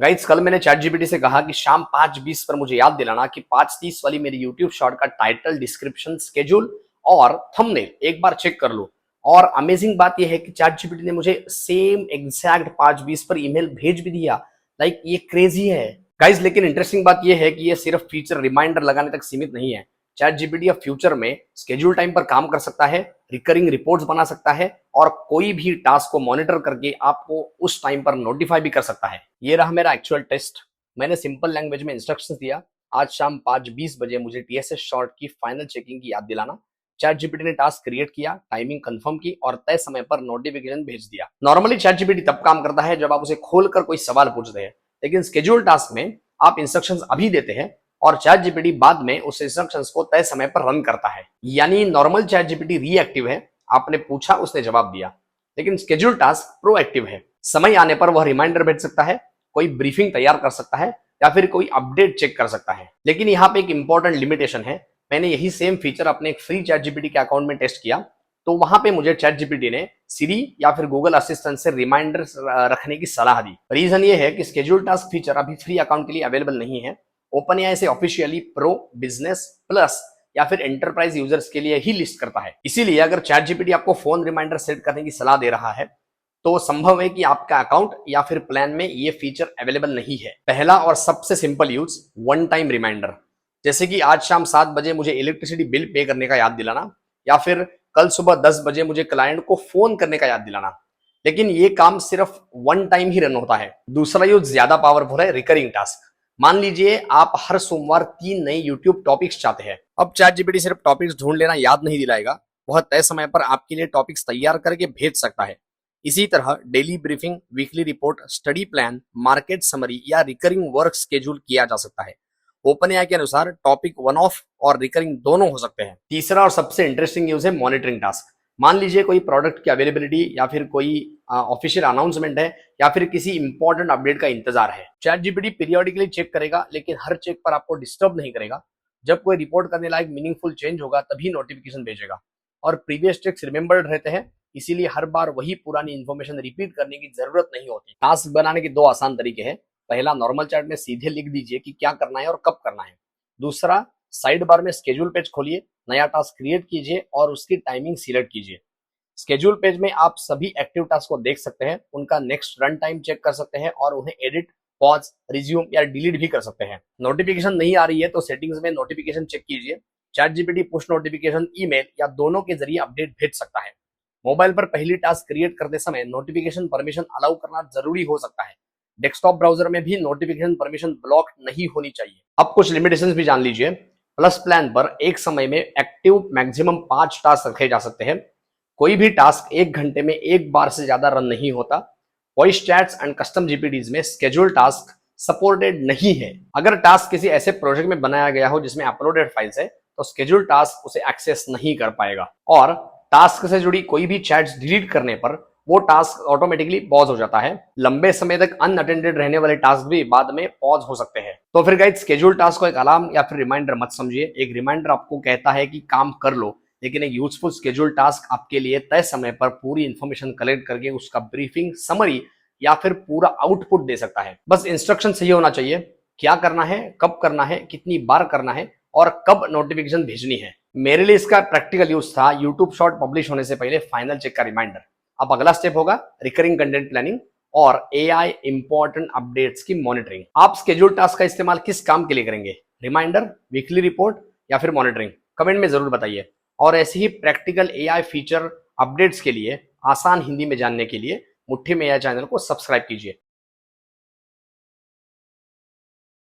Guys, कल मैंने chat GPT से कहा कि शाम 5:20 पर मुझे याद दिलाना कि 5:30 वाली मेरी यूट्यूब शॉर्ट का टाइटल, डिस्क्रिप्शन, स्केड्यूल और थंबनेल एक बार चेक कर लो। और अमेजिंग बात यह है कि चैट जीपीटी ने मुझे सेम एग्जैक्ट 5:20 पर ईमेल भेज भी दिया। लाइक ये क्रेजी है गाइस। लेकिन इंटरेस्टिंग बात यह है कि ये सिर्फ फीचर रिमाइंडर लगाने तक सीमित नहीं है। चैट जीपीटी अब फ्यूचर में स्केड्यूल टाइम पर काम कर सकता है, रिकरिंग रिपोर्ट्स बना सकता है और कोई भी टास्क को मॉनिटर करके आपको उस टाइम पर नोटिफाई भी कर सकता है। ये रहा मेरा एक्चुअल टेस्ट। मैंने सिंपल लैंग्वेज में इंस्ट्रक्शंस दिया। आज शाम 5:20 बजे मुझे टीएसएस शॉर्ट की फाइनल चेकिंग की याद दिलाना। चैट जीपीटी ने टास्क क्रिएट किया, टाइमिंग कंफर्म की और तय समय पर नोटिफिकेशन भेज दिया। नॉर्मली चैट जीपीटी तब काम करता है जब आप उसे खोलकर कोई सवाल पूछते हैं, लेकिन स्केड्यूल टास्क में आप इंस्ट्रक्शंस अभी देते हैं और चैट जीपीटी बाद में उस इंस्ट्रक्शंस को तय समय पर रन करता है। यानी नॉर्मल चैट जीपीटी रिएक्टिव है, आपने पूछा उसने जवाब दिया, लेकिन स्केड्यूल टास्क प्रोएक्टिव है। समय आने पर वह रिमाइंडर भेज सकता है, कोई ब्रीफिंग तैयार कर सकता है या फिर कोई अपडेट चेक कर सकता है। लेकिन यहाँ पे एक इंपॉर्टेंट लिमिटेशन है। मैंने यही सेम फीचर अपने एक फ्री चैट जीपीटी के अकाउंट में टेस्ट किया, तो वहां पे मुझे चैट जीपीटी ने सिरी या फिर गूगल असिस्टेंट से रिमाइंडर रखने की सलाह दी। रीजन ये है कि स्केड्यूल टास्क फीचर अभी फ्री अकाउंट के लिए अवेलेबल नहीं है। ओपन एआई से ऑफिशियली प्रो, बिजनेस, प्लस या फिर एंटरप्राइज यूजर्स के लिए ही लिस्ट करता है। इसीलिए अगर चैट जीपीटी आपको फोन रिमाइंडर सेट करने की सलाह दे रहा है तो संभव है कि आपका अकाउंट या फिर प्लान में ये फीचर अवेलेबल नहीं है। पहला और सबसे simple use, one time reminder. जैसे कि आज शाम 7 बजे मुझे इलेक्ट्रिसिटी बिल पे करने का याद दिलाना या फिर कल सुबह 10 बजे मुझे क्लाइंट को फोन करने का याद दिलाना। लेकिन ये काम सिर्फ वन टाइम ही रन होता है। दूसरा यूज ज्यादा पावरफुल है, रिकरिंग टास्क। मान लीजिए आप हर सोमवार 3 नए यूट्यूब टॉपिक्स चाहते हैं। अब चैट जीपीटी सिर्फ टॉपिक्स ढूंढ लेना याद नहीं दिलाएगा, वह तय समय पर आपके लिए टॉपिक्स तैयार करके भेज सकता है। इसी तरह daily briefing, weekly report, study plan, market summary या रिकरिंग वर्क स्केड्यूल किया जा सकता है। ओपन एआई के अनुसार टॉपिक वन ऑफ और रिकरिंग दोनों हो सकते हैं। तीसरा और सबसे इंटरेस्टिंग यूज है मॉनिटरिंग टास्क। मान लीजिए कोई प्रोडक्ट की अवेलेबिलिटी या फिर कोई ऑफिशियल अनाउंसमेंट है या फिर किसी इंपॉर्टेंट अपडेट का इंतजार है। चैट जीपीटी पीरियोडिकली चेक करेगा, लेकिन हर चेक पर आपको डिस्टर्ब नहीं करेगा। जब कोई रिपोर्ट करने लायक मीनिंगफुल चेंज होगा तभी नोटिफिकेशन भेजेगा। और प्रीवियस चेक्स रिमेंबर्ड रहते हैं, इसीलिए हर बार वही पुरानी इंफॉर्मेशन रिपीट करने की जरूरत नहीं होती। टास्क बनाने के दो आसान तरीके हैं। पहला, नॉर्मल चैट में सीधे लिख दीजिए कि क्या करना है और कब करना है। दूसरा, साइड बार में स्केड्यूल पेज खोलिए, नया टास्क क्रिएट कीजिए और उसकी टाइमिंग सिलेक्ट कीजिए। स्केड्यूल पेज में आप सभी एक्टिव टास्क को देख सकते हैं, उनका नेक्स्ट रन टाइम चेक कर सकते हैं और उन्हें एडिट, पॉज, रिज्यूम या डिलीट भी कर सकते हैं। नोटिफिकेशन नहीं आ रही है तो सेटिंग्स में नोटिफिकेशन चेक कीजिए। Chat GPT push notification, email या दोनों के जरिए अपडेट भेज सकता है। मोबाइल पर पहली टास्क क्रिएट करते समय नोटिफिकेशन परमिशन अलाउ करना जरूरी हो सकता है। डेस्कटॉप ब्राउजर में भी नोटिफिकेशन परमिशन ब्लॉक नहीं होनी चाहिए। अब कुछ लिमिटेशंस भी जान लीजिए। प्लस प्लान पर एक समय में एक्टिव मैक्सिमम 5 टास्क रखे जा सकते हैं। कोई भी टास्क 1 घंटे में एक बार से ज्यादा रन नहीं होता। वॉइस चैट्स एंड कस्टम जीपीटीज में स्केड्यूल टास्क सपोर्टेड नहीं है। अगर टास्क किसी ऐसे प्रोजेक्ट में बनाया गया हो जिसमें अपलोडेड फाइल्स है तो स्केड्यूल टास्क उसे एक्सेस नहीं कर पाएगा। और टास्क से जुड़ी कोई भी चैट्स डिलीट करने पर वो टास्क ऑटोमेटिकली पॉज हो जाता है। लंबे समय तक अनअटेंडेड रहने वाले टास्क भी बाद में पॉज हो सकते हैं। तो फिर गाइस, स्केड्यूल टास्क को एक अलार्म या फिर रिमाइंडर मत समझिए। एक रिमाइंडर आपको कहता है कि काम कर लो, लेकिन एक यूजफुल स्केड्यूल टास्क आपके लिए तय समय पर पूरी इंफॉर्मेशन कलेक्ट करके उसका ब्रीफिंग, समरी या फिर पूरा आउटपुट दे सकता है। बस इंस्ट्रक्शन सही होना चाहिए, क्या करना है, कब करना है, कितनी बार करना है और कब नोटिफिकेशन भेजनी है। मेरे लिए इसका प्रैक्टिकल यूज था यूट्यूब शॉर्ट पब्लिश होने से पहले फाइनल चेक का रिमाइंडर। अब अगला स्टेप होगा रिकरिंग कंटेंट प्लानिंग और एआई इंपॉर्टेंट अपडेट्स की मॉनिटरिंग। आप स्केड्यूल टास्क का इस्तेमाल किस काम के लिए करेंगे? रिमाइंडर, वीकली रिपोर्ट या फिर मॉनिटरिंग? कमेंट में जरूर बताइए। और ऐसे ही प्रैक्टिकल एआई फीचर अपडेट्स के लिए आसान हिंदी में जानने के लिए मुट्ठी में एआई चैनल को सब्सक्राइब कीजिए।